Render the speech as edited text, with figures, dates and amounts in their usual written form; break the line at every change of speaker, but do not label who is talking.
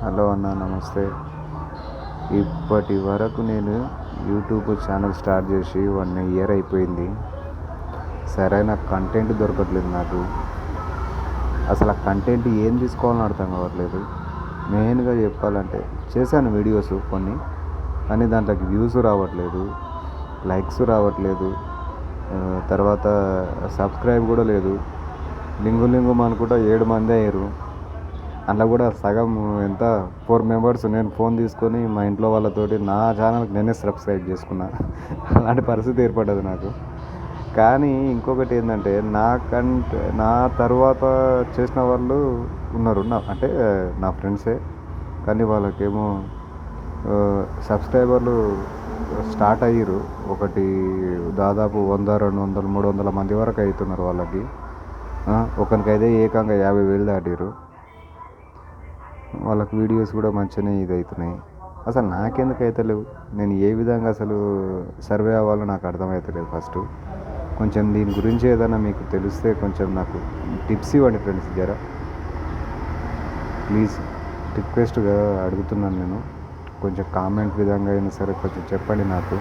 Hello అన్న, నమస్తే. ఇప్పటి వరకు నేను యూట్యూబ్ ఛానల్ స్టార్ట్ చేసి 1 ఇయర్ అయిపోయింది. సరైన కంటెంట్ దొరకట్లేదు నాకు. అసలు ఆ కంటెంట్ ఏం తీసుకోవాలని అర్థం కావట్లేదు. మెయిన్గా చెప్పాలంటే చేశాను వీడియోస్ కొన్ని, కానీ దాంట్లోకి వ్యూస్ రావట్లేదు, లైక్స్ రావట్లేదు, తర్వాత సబ్స్క్రైబ్ కూడా లేదు. లింగు అనుకుంటా 7 మంది అయ్యారు. అందులో కూడా సగం ఎంత 4 మెంబర్స్ నేను ఫోన్ తీసుకొని మా ఇంట్లో వాళ్ళతోటి నా ఛానల్కి నేనే సబ్స్క్రైబ్ చేసుకున్నా. అలాంటి పరిస్థితి ఏర్పడ్డది నాకు. కానీ ఇంకొకటి ఏంటంటే, నా తర్వాత చేసిన వాళ్ళు ఉన్నారు, అంటే నా ఫ్రెండ్సే. కానీ వాళ్ళకేమో సబ్స్క్రైబర్లు స్టార్ట్ అయ్యారు. ఒకటి దాదాపు 100, 200, 300 మంది వరకు అవుతున్నారు వాళ్ళకి. ఒకరికైతే ఏకంగా 50,000 దాటిరు. వాళ్ళకి వీడియోస్ కూడా మంచిగానే అవుతున్నాయి. అసలు నాకెందుకు అవుతలేవు? నేను ఏ విధంగా అసలు సర్వే అవ్వాలో నాకు అర్థమవుతలేదు. ఫస్ట్ కొంచెం దీని గురించి ఏదైనా మీకు తెలిస్తే కొంచెం నాకు టిప్స్ ఇవ్వండి ఫ్రెండ్స్. ప్లీజ్ రిక్వెస్ట్గా అడుగుతున్నాను నేను. కొంచెం కామెంట్ విధంగా అయినా సరే కొంచెం చెప్పండి నాకు.